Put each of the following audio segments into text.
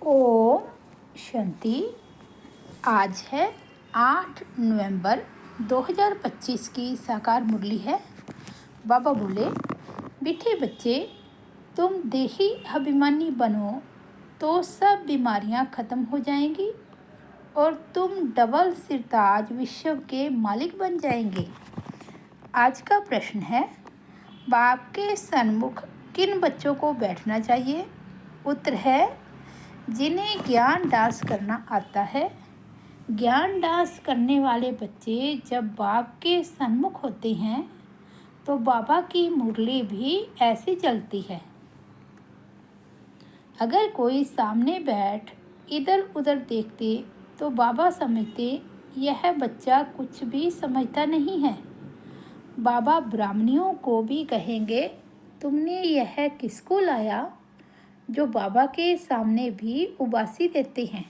ओम शांति। आज है 8 नवंबर 2025 की साकार मुरली है। बाबा बोले, मीठे बच्चे, तुम देही अभिमानी बनो तो सब बीमारियां खत्म हो जाएंगी और तुम डबल सिरताज विश्व के मालिक बन जाएंगे। आज का प्रश्न है, बाप के सन्मुख किन बच्चों को बैठना चाहिए? उत्तर है, जिन्हें ज्ञान डांस करना आता है। ज्ञान डांस करने वाले बच्चे जब बाप के सन्मुख होते हैं तो बाबा की मुरली भी ऐसी चलती है। अगर कोई सामने बैठ इधर उधर देखते तो बाबा समझते यह बच्चा कुछ भी समझता नहीं है। बाबा ब्राह्मणियों को भी कहेंगे, तुमने यह किसको लाया? जो बाबा के सामने भी उबासी देते हैं।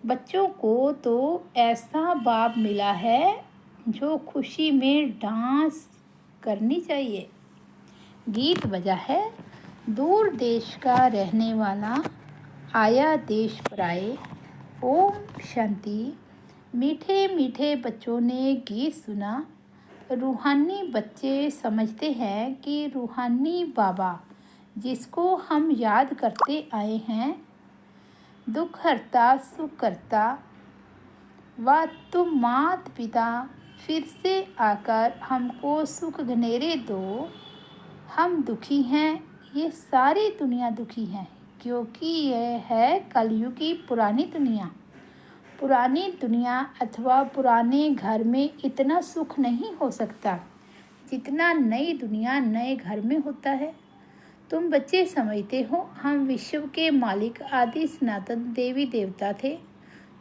बच्चों को तो ऐसा बाप मिला है जो खुशी में डांस करनी चाहिए। गीत बजा है, दूर देश का रहने वाला आया देश पराए। ओम शांति। मीठे मीठे बच्चों ने गीत सुना। रूहानी बच्चे समझते हैं कि रूहानी बाबा जिसको हम याद करते आए हैं, दुख हरता सुख करता, व तुम मात पिता फिर से आकर हमको सुख घनेरे दो। हम दुखी हैं, ये सारी दुनिया दुखी है, क्योंकि यह है कलयुग की पुरानी दुनिया। पुरानी दुनिया अथवा पुराने घर में इतना सुख नहीं हो सकता जितना नई दुनिया नए घर में होता है। तुम बच्चे समझते हो हम विश्व के मालिक आदि सनातन देवी देवता थे।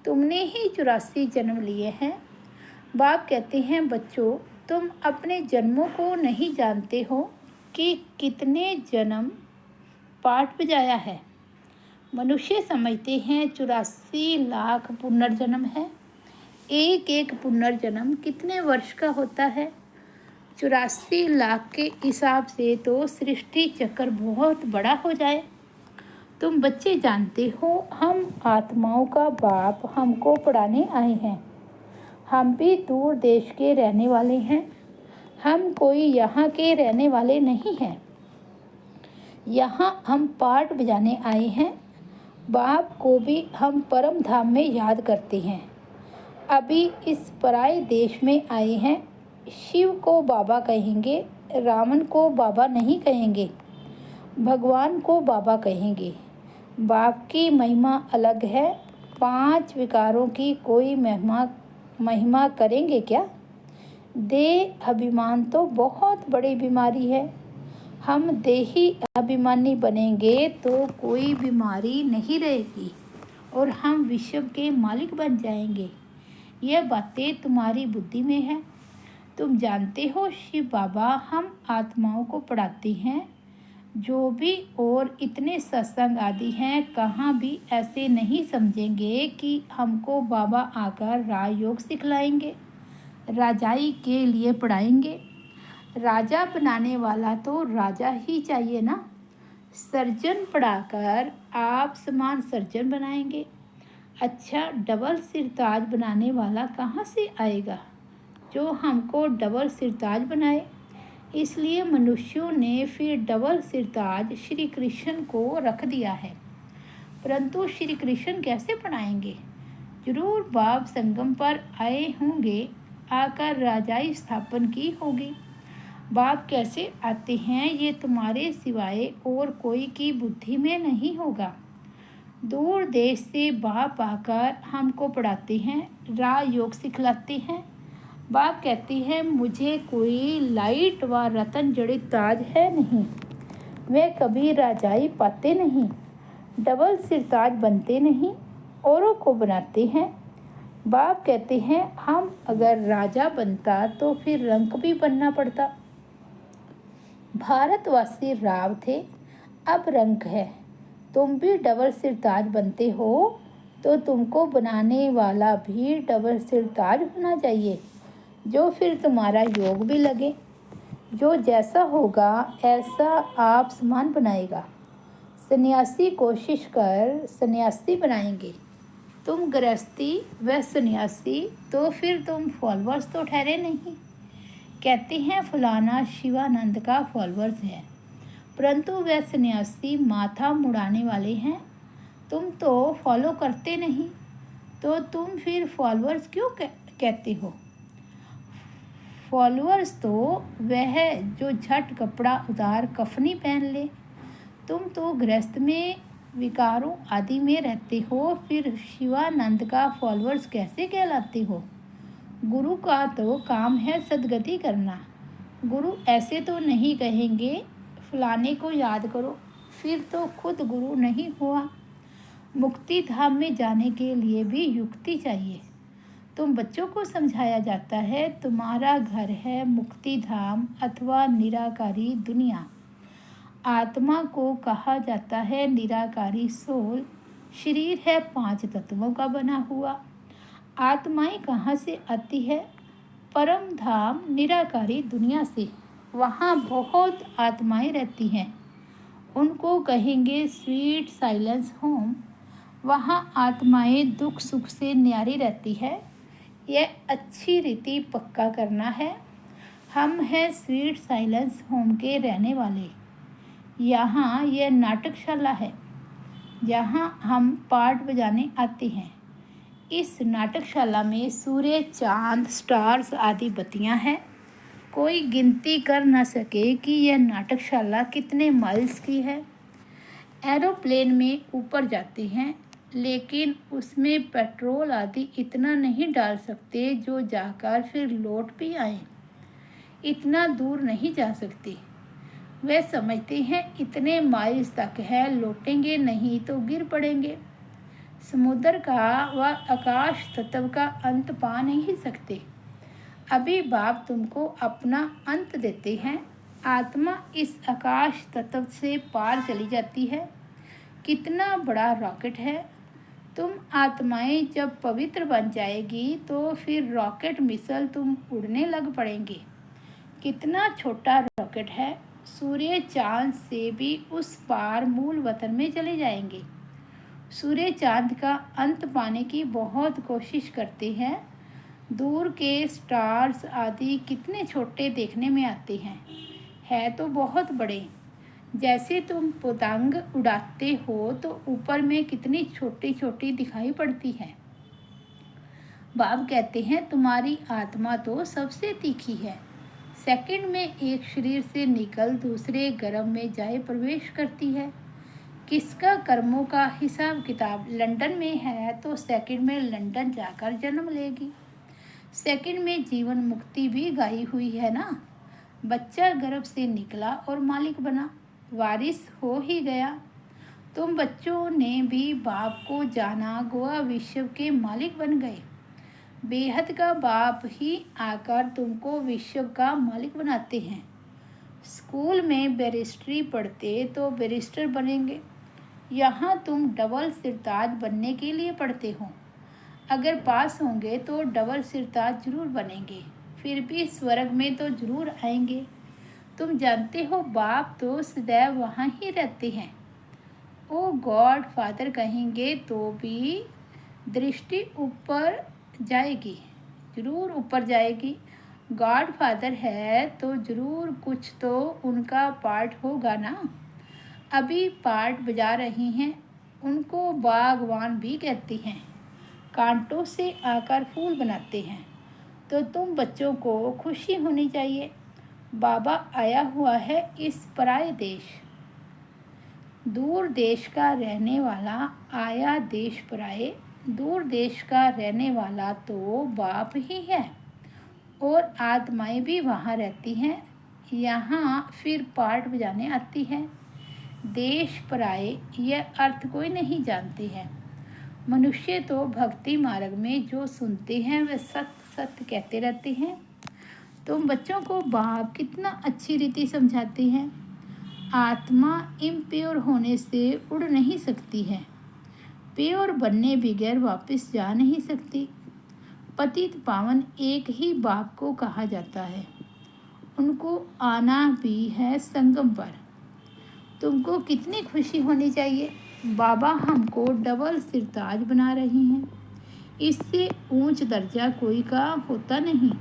तुमने ही 84 जन्म लिए हैं। बाप कहते हैं, बच्चों, तुम अपने जन्मों को नहीं जानते हो कि कितने जन्म पाठ बजाया है। मनुष्य समझते हैं 84 लाख पुनर्जन्म है। एक एक पुनर्जन्म कितने वर्ष का होता है? 84 लाख के हिसाब से तो सृष्टि चक्र बहुत बड़ा हो जाए। तुम बच्चे जानते हो हम आत्माओं का बाप हमको पढ़ाने आए हैं। हम भी दूर देश के रहने वाले हैं। हम कोई यहाँ के रहने वाले नहीं हैं। यहाँ हम पाठ बजाने आए हैं। बाप को भी हम परम धाम में याद करते हैं। अभी इस पराए देश में आए हैं। शिव को बाबा कहेंगे, रावण को बाबा नहीं कहेंगे, भगवान को बाबा कहेंगे। बाप की महिमा अलग है। 5 विकारों की कोई महिमा करेंगे क्या? देह अभिमान तो बहुत बड़ी बीमारी है। हम देही अभिमानी बनेंगे तो कोई बीमारी नहीं रहेगी और हम विश्व के मालिक बन जाएंगे। यह बातें तुम्हारी बुद्धि में है। तुम जानते हो शिव बाबा हम आत्माओं को पढ़ाते हैं। जो भी और इतने सत्संग आदि हैं, कहाँ भी ऐसे नहीं समझेंगे कि हमको बाबा आकर राजयोग सिखलाएंगे, राजाई के लिए पढ़ाएंगे। राजा बनाने वाला तो राजा ही चाहिए ना। सर्जन पढ़ाकर आप समान सर्जन बनाएंगे। अच्छा, डबल सिरताज बनाने वाला कहाँ से आएगा जो हमको डबल सिरताज बनाए? इसलिए मनुष्यों ने फिर डबल सिरताज श्री कृष्ण को रख दिया है। परंतु श्री कृष्ण कैसे पढ़ाएंगे? जरूर बाप संगम पर आए होंगे, आकर राजाई स्थापन की होगी। बाप कैसे आते हैं ये तुम्हारे सिवाय और कोई की बुद्धि में नहीं होगा। दूर देश से बाप आकर हमको पढ़ाते हैं, राजयोग सिखलाते हैं। बाप कहती है, मुझे कोई लाइट व रतन जड़ित ताज है नहीं। वे कभी राजाई पाते नहीं, डबल सिरताज बनते नहीं, औरों को बनाते हैं। बाप कहते हैं, हम अगर राजा बनता तो फिर रंक भी बनना पड़ता। भारतवासी राव थे, अब रंक है। तुम भी डबल सिरताज बनते हो तो तुमको बनाने वाला भी डबल सिरताज होना चाहिए, जो फिर तुम्हारा योग भी लगे। जो जैसा होगा ऐसा आप समान बनाएगा। सन्यासी कोशिश कर सन्यासी बनाएंगे। तुम गृहस्थी व सन्यासी, तो फिर तुम फॉलोअर्स तो ठहरे नहीं। कहते हैं फलाना शिवानंद का फॉलोअर्स है, परंतु वह सन्यासी माथा मुड़ाने वाले हैं। तुम तो फॉलो करते नहीं, तो तुम फिर फॉलोअर्स क्यों कहते हो? फॉलोअर्स तो वह जो झट कपड़ा उतार कफनी पहन ले। तुम तो गृहस्थ में विकारों आदि में रहते हो, फिर शिवानंद का फॉलोअर्स कैसे कहलाते हो? गुरु का तो काम है सद्गति करना। गुरु ऐसे तो नहीं कहेंगे फलाने को याद करो, फिर तो खुद गुरु नहीं हुआ। मुक्ति धाम में जाने के लिए भी युक्ति चाहिए। तुम बच्चों को समझाया जाता है तुम्हारा घर है मुक्ति धाम अथवा निराकारी दुनिया। आत्मा को कहा जाता है निराकारी सोल। शरीर है 5 तत्वों का बना हुआ। आत्माएं कहाँ से आती है? परम धाम निराकारी दुनिया से। वहाँ बहुत आत्माएं रहती हैं, उनको कहेंगे स्वीट साइलेंस होम। वहाँ आत्माएं दुख सुख से न्यारी रहती है। यह अच्छी रीति पक्का करना है। हम हैं स्वीट साइलेंस होम के रहने वाले। यहाँ यह नाटकशाला है, जहाँ हम पार्ट बजाने आते हैं। इस नाटकशाला में सूर्य, चांद, स्टार्स आदि बत्तियां हैं। कोई गिनती कर न सके कि यह नाटकशाला कितने माइल्स की है। एरोप्लेन में ऊपर जाते हैं, लेकिन उसमें पेट्रोल आदि इतना नहीं डाल सकते जो जाकर फिर लौट भी आए। इतना दूर नहीं जा सकते। वे समझते हैं इतने माइल्स तक है, लौटेंगे नहीं तो गिर पड़ेंगे। समुद्र का व आकाश तत्व का अंत पा नहीं सकते। अभी बाप तुमको अपना अंत देते हैं। आत्मा इस आकाश तत्व से पार चली जाती है। कितना बड़ा रॉकेट है। तुम आत्माएं जब पवित्र बन जाएगी तो फिर रॉकेट मिसल तुम उड़ने लग पड़ेंगे। कितना छोटा रॉकेट है। सूर्य चांद से भी उस पार मूल वतन में चले जाएंगे। सूर्य चांद का अंत पाने की बहुत कोशिश करते हैं। दूर के स्टार्स आदि कितने छोटे देखने में आते हैं, है तो बहुत बड़े। जैसे तुम पतंग उड़ाते हो तो ऊपर में कितनी छोटी छोटी दिखाई पड़ती है। बाप कहते हैं तुम्हारी आत्मा तो सबसे तीखी है। सेकंड में एक शरीर से निकल दूसरे गर्भ में जाए प्रवेश करती है। किसका कर्मों का हिसाब किताब लंदन में है तो सेकंड में लंदन जाकर जन्म लेगी। सेकंड में जीवन मुक्ति भी गाई हुई है ना। बच्चा गर्भ से निकला और मालिक बना, वारिस हो ही गया। तुम बच्चों ने भी बाप को जाना, गोवा विश्व के मालिक बन गए। बेहद का बाप ही आकर तुमको विश्व का मालिक बनाते हैं। स्कूल में बैरिस्ट्री पढ़ते तो बैरिस्टर बनेंगे। यहाँ तुम डबल सिरताज बनने के लिए पढ़ते हो। अगर पास होंगे तो डबल सिरताज जरूर बनेंगे, फिर भी स्वर्ग में तो जरूर आएंगे। तुम जानते हो बाप तो सदैव वहाँ ही रहते हैं। ओ गॉड फादर कहेंगे तो भी दृष्टि ऊपर जाएगी, जरूर ऊपर जाएगी। गॉड फादर है तो जरूर कुछ तो उनका पार्ट होगा ना। अभी पार्ट बजा रही हैं, उनको बागवान भी कहते हैं। कांटों से आकर फूल बनाते हैं। तो तुम बच्चों को खुशी होनी चाहिए। बाबा आया हुआ है इस पराये देश। दूर देश का रहने वाला आया देश पराये। दूर देश का रहने वाला तो बाप ही है, और आत्माएं भी वहाँ रहती हैं। यहाँ फिर पार्ट बजाने आती हैं। देश पराये यह अर्थ कोई नहीं जानते हैं। मनुष्य तो भक्ति मार्ग में जो सुनते हैं वे सत्य सत्य कहते रहते हैं। तुम बच्चों को बाप कितना अच्छी रीति समझाते हैं। आत्मा इम्प्योर होने से उड़ नहीं सकती है, प्योर बनने बगैर वापस जा नहीं सकती। पतित पावन एक ही बाप को कहा जाता है। उनको आना भी है संगम पर। तुमको कितनी खुशी होनी चाहिए। बाबा हमको डबल सिरताज बना रही हैं। इससे ऊंच दर्जा कोई का होता नहीं।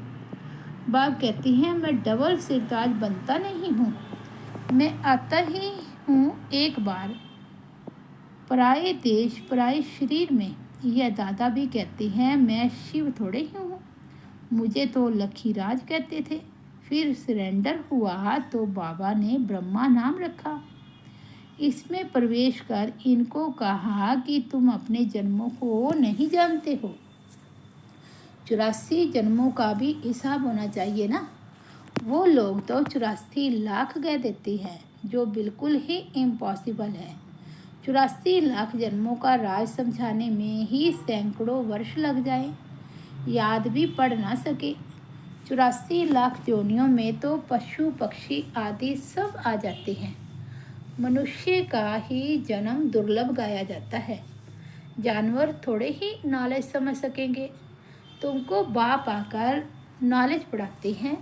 बाप कहती हैं मैं डबल सिरताज बनता नहीं हूँ। मैं आता ही हूँ एक बार पराए देश पराए शरीर में। यह दादा भी कहते हैं मैं शिव थोड़े ही हूँ। मुझे तो लखीराज कहते थे। फिर सरेंडर हुआ तो बाबा ने ब्रह्मा नाम रखा। इसमें प्रवेश कर इनको कहा कि तुम अपने जन्मों को नहीं जानते हो। 84 जन्मों का भी हिसाब होना चाहिए ना। वो लोग तो 84 लाख कह देते हैं, जो बिल्कुल ही इम्पॉसिबल है। 84 लाख जन्मों का राज समझाने में ही सैकड़ों वर्ष लग जाए, याद भी पढ़ ना सके। 84 लाख योनियों में तो पशु पक्षी आदि सब आ जाते हैं। मनुष्य का ही जन्म दुर्लभ गाया जाता है। जानवर थोड़े ही नॉलेज समझ सकेंगे। तुमको बाप आकर नॉलेज पढ़ाते हैं।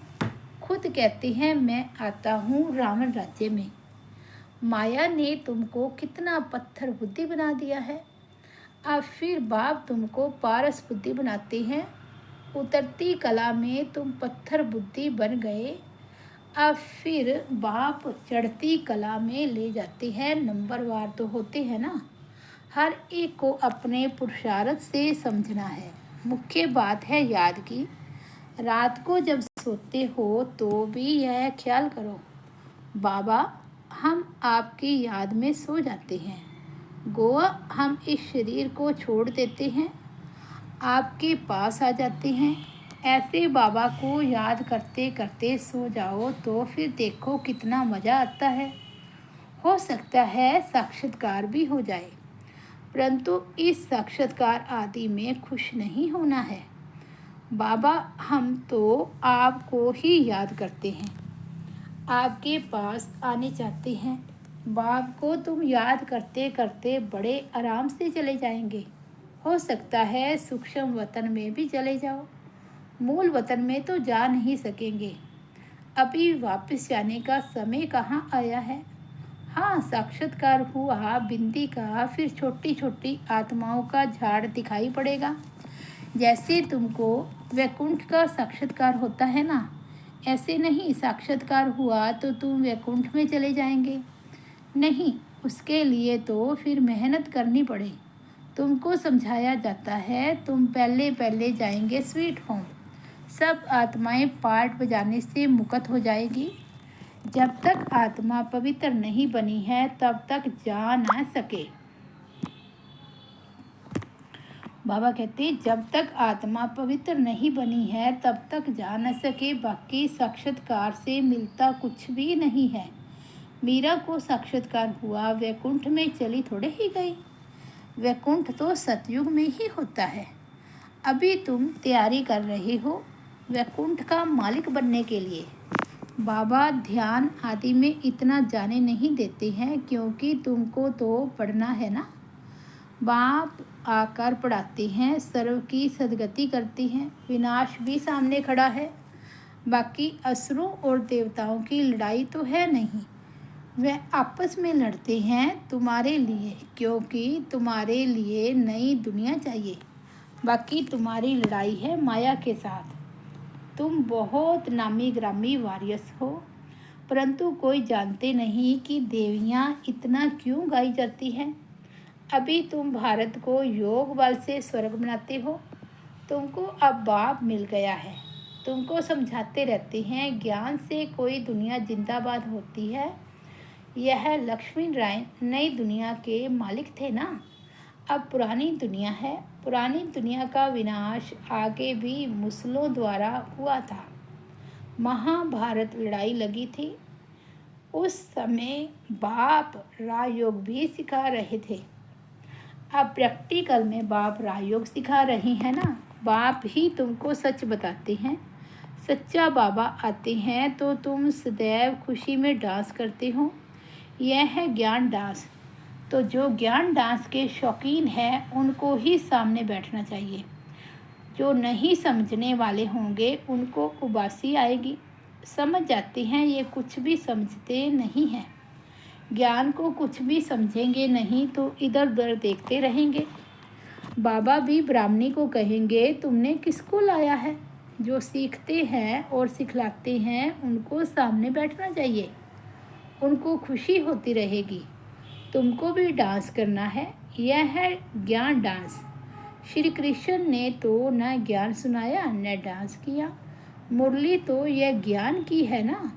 खुद कहते हैं मैं आता हूँ रावण राज्य में। माया ने तुमको कितना पत्थर बुद्धि बना दिया है। अब फिर बाप तुमको पारस बुद्धि बनाते हैं। उतरती कला में तुम पत्थर बुद्धि बन गए। अब फिर बाप चढ़ती कला में ले जाते हैं। नंबरवार तो होते हैं ना। हर एक को अपने पुरुषार्थ से समझना है। मुख्य बात है याद की। रात को जब सोते हो तो भी यह ख्याल करो, बाबा हम आपकी याद में सो जाते हैं। गोवा हम इस शरीर को छोड़ देते हैं, आपके पास आ जाते हैं। ऐसे बाबा को याद करते करते सो जाओ तो फिर देखो कितना मज़ा आता है। हो सकता है साक्षात्कार भी हो जाए, परंतु इस साक्षात्कार आदि में खुश नहीं होना है। बाबा हम तो आपको ही याद करते हैं, आपके पास आने चाहते हैं। बाप को तुम याद करते करते बड़े आराम से चले जाएंगे। हो सकता है सूक्ष्म वतन में भी चले जाओ, मूल वतन में तो जा नहीं सकेंगे। अभी वापस जाने का समय कहाँ आया है। हाँ साक्षात्कार हुआ बिंदी का, फिर छोटी छोटी आत्माओं का झाड़ दिखाई पड़ेगा। जैसे तुमको वैकुंठ का साक्षात्कार होता है ना, ऐसे नहीं साक्षात्कार हुआ तो तुम वैकुंठ में चले जाएंगे। नहीं, उसके लिए तो फिर मेहनत करनी पड़े। तुमको समझाया जाता है तुम पहले पहले जाएंगे स्वीट होम। सब आत्माएं पार्ट बजाने से मुक्त हो जाएगी। जब तक आत्मा पवित्र नहीं बनी है तब तक जा ना सके। बाबा कहते जब तक आत्मा पवित्र नहीं बनी है तब तक जा न सके। बाकी साक्षात्कार से मिलता कुछ भी नहीं है। मीरा को साक्षात्कार हुआ, वैकुंठ में चली थोड़े ही गई। वैकुंठ तो सतयुग में ही होता है। अभी तुम तैयारी कर रहे हो वैकुंठ का मालिक बनने के लिए। बाबा ध्यान आदि में इतना जाने नहीं देते हैं, क्योंकि तुमको तो पढ़ना है ना। बाप आकर पढ़ाते हैं, सर्व की सदगति करती हैं। विनाश भी सामने खड़ा है। बाकी असुरों और देवताओं की लड़ाई तो है नहीं। वे आपस में लड़ते हैं तुम्हारे लिए, क्योंकि तुम्हारे लिए नई दुनिया चाहिए। बाकी तुम्हारी लड़ाई है माया के साथ। तुम बहुत नामी ग्रामी वारियर्स हो, परंतु कोई जानते नहीं कि देवियाँ इतना क्यों गाई जाती हैं। अभी तुम भारत को योग बल से स्वर्ग बनाते हो। तुमको अब बाप मिल गया है। तुमको समझाते रहते हैं ज्ञान से कोई दुनिया जिंदाबाद होती है। यह लक्ष्मी नारायण नई दुनिया के मालिक थे ना। अब पुरानी दुनिया है। पुरानी दुनिया का विनाश आगे भी मुसलों द्वारा हुआ था। महाभारत लड़ाई लगी थी। उस समय बाप राजयोग भी सिखा रहे थे। अब प्रैक्टिकल में बाप राजयोग सिखा रहे हैं ना। बाप ही तुमको सच बताते हैं। सच्चा बाबा आते हैं तो तुम सदैव खुशी में डांस करते हो। यह है ज्ञान डांस। तो जो ज्ञान डांस के शौकीन हैं उनको ही सामने बैठना चाहिए। जो नहीं समझने वाले होंगे उनको उबासी आएगी। समझ जाते हैं ये कुछ भी समझते नहीं हैं। ज्ञान को कुछ भी समझेंगे नहीं तो इधर उधर देखते रहेंगे। बाबा भी ब्राह्मणी को कहेंगे, तुमने किसको लाया है? जो सीखते हैं और सिखलाते हैं उनको सामने बैठना चाहिए, उनको खुशी होती रहेगी। तुमको भी डांस करना है, यह है ज्ञान डांस। श्री कृष्ण ने तो न ज्ञान सुनाया न डांस किया, मुरली तो यह ज्ञान की है ना।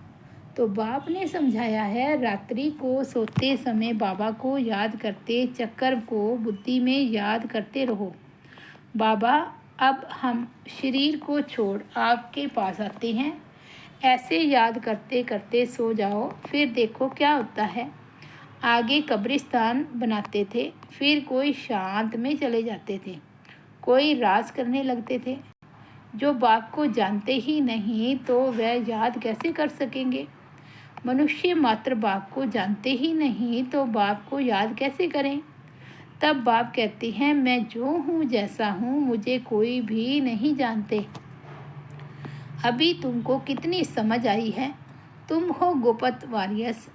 तो बाप ने समझाया है, रात्रि को सोते समय बाबा को याद करते चक्कर को बुद्धि में याद करते रहो। बाबा अब हम शरीर को छोड़ आपके पास आते हैं, ऐसे याद करते करते सो जाओ, फिर देखो क्या होता है। आगे कब्रिस्तान बनाते थे, फिर कोई शांत में चले जाते थे, कोई राज करने लगते थे। जो बाप को जानते ही नहीं तो वह याद कैसे कर सकेंगे। मनुष्य मात्र बाप को जानते ही नहीं तो बाप को याद कैसे करें। तब बाप कहते हैं, मैं जो हूँ जैसा हूँ मुझे कोई भी नहीं जानते। अभी तुमको कितनी समझ आई है। तुम हो गोपत वारियस।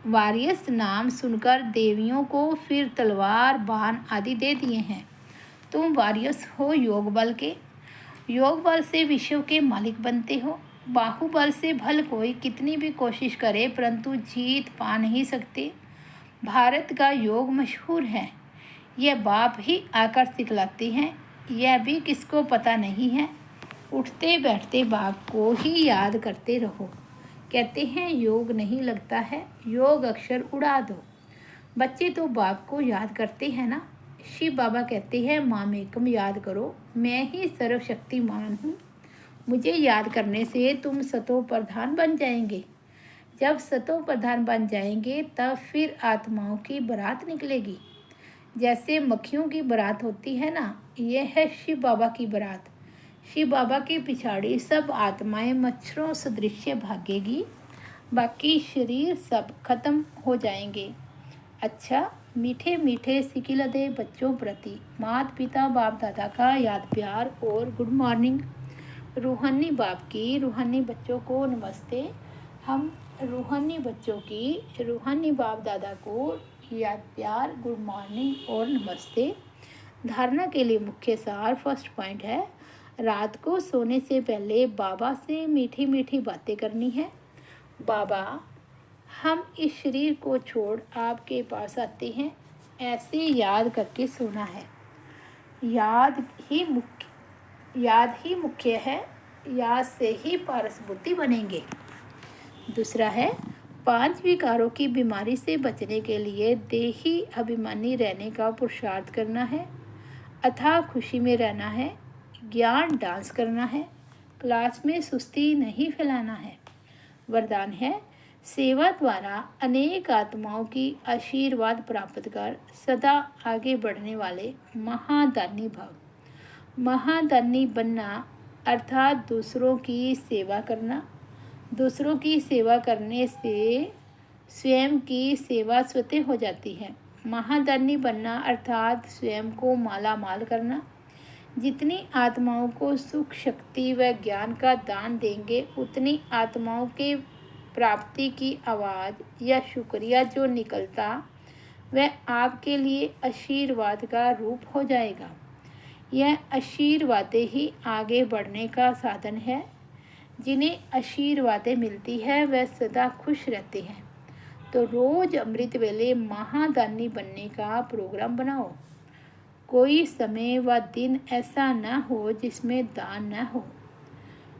वारियस नाम सुनकर देवियों को फिर तलवार बाण आदि दे दिए हैं। तुम वारियस हो योग बल के। योग बल से विश्व के मालिक बनते हो। बाहुबल से भल कोई कितनी भी कोशिश करे परंतु जीत पा नहीं सकते। भारत का योग मशहूर है, यह बाप ही आकर सिखलाते हैं, यह भी किसको पता नहीं है। उठते बैठते बाप को ही याद करते रहो। कहते हैं योग नहीं लगता है, योग अक्षर उड़ा दो। बच्चे तो बाप को याद करते हैं ना। शिव बाबा कहते हैं, मामेकम याद करो, मैं ही सर्वशक्तिमान हूँ। मुझे याद करने से तुम सतो प्रधान बन जाएंगे। जब सतो प्रधान बन जाएंगे तब फिर आत्माओं की बारात निकलेगी। जैसे मक्खियों की बारात होती है ना, यह है शिव बाबा की बारात। शिव बाबा के पिछाड़ी सब आत्माएं मच्छरों सदृश भागेगी, बाकी शरीर सब खत्म हो जाएंगे। अच्छा, मीठे मीठे सिकिलदे बच्चों प्रति माता पिता बाप दादा का याद प्यार और गुड मॉर्निंग। रूहानी बाप की रूहानी बच्चों को नमस्ते। हम रूहानी बच्चों की रूहानी बाप दादा को याद प्यार गुड मॉर्निंग और नमस्ते। धारणा के लिए मुख्य सार फर्स्ट पॉइंट है, रात को सोने से पहले बाबा से मीठी मीठी बातें करनी है। बाबा, हम इस शरीर को छोड़ आपके पास आते हैं, ऐसे याद करके सोना है। याद ही मुख्य है, याद से ही पारस बुद्धि बनेंगे। दूसरा है, 5 विकारों की बीमारी से बचने के लिए देही अभिमानी रहने का पुरुषार्थ करना है, अथाह खुशी में रहना है, ज्ञान डांस करना है, क्लास में सुस्ती नहीं फैलाना है। वरदान है, सेवा द्वारा अनेक आत्माओं की आशीर्वाद प्राप्त कर सदा आगे बढ़ने वाले महादानी भव। महादानी बनना अर्थात दूसरों की सेवा करना। दूसरों की सेवा करने से स्वयं की सेवा स्वतः हो जाती है। महादानी बनना अर्थात स्वयं को माला माल करना। जितनी आत्माओं को सुख शक्ति व ज्ञान का दान देंगे उतनी आत्माओं के प्राप्ति की आवाज़ या शुक्रिया जो निकलता वह आपके लिए आशीर्वाद का रूप हो जाएगा। यह आशीर्वादें ही आगे बढ़ने का साधन है। जिन्हें आशीर्वादें मिलती है वह सदा खुश रहते हैं। तो रोज़ अमृत वेले महादानी बनने का प्रोग्राम बनाओ। कोई समय व दिन ऐसा न हो जिसमें दान न हो।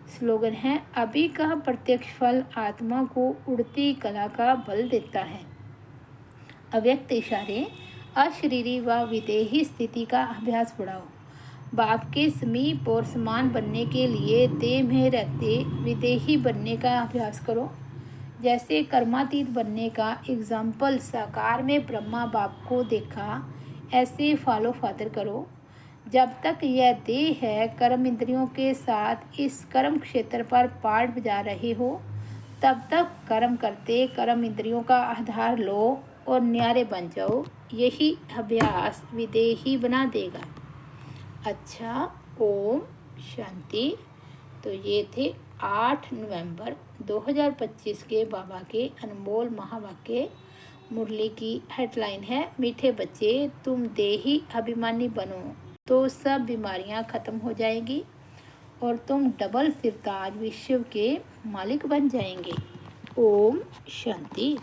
स्लोगन है, अभी का प्रत्यक्ष फल आत्मा को उड़ती कला का बल देता है। अव्यक्त इशारे, अशरीरी व विदेही स्थिति का अभ्यास बढ़ाओ। बाप के समीप और समान बनने के लिए देह में रहते विदेही बनने का अभ्यास करो। जैसे कर्मातीत बनने का एग्जाम्पल साकार में ब्रह्मा बाप को देखा, ऐसे फॉलो फादर करो। जब तक यह देह है, कर्म इंद्रियों के साथ इस कर्म क्षेत्र पर पाठ बजा रहे हो, तब तक कर्म करते कर्म इंद्रियों का आधार लो और न्यारे बन जाओ। यही अभ्यास विदेही बना देगा। अच्छा, ओम शांति। तो ये थे 8 नवंबर 2025 के बाबा के अनमोल महावाक्य। मुरली की हेडलाइन है, मीठे बच्चे तुम देही अभिमानी बनो तो सब बीमारियां खत्म हो जाएंगी और तुम डबल सिरताज विश्व के मालिक बन जाएंगे। ओम शांति।